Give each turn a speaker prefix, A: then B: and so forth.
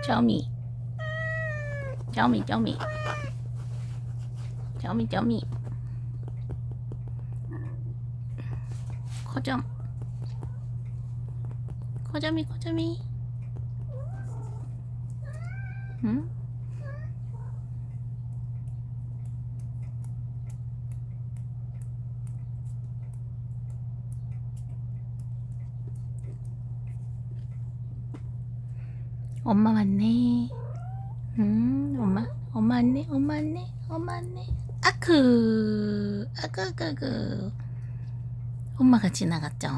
A: 점이 점이 점이 점이 점이 거점 거점이 거점이 응? 엄마 왔네. 엄마 왔네. 엄마 왔네. 엄마 왔네. 아크 아크 아크 아크. 엄마가 지나갔죠.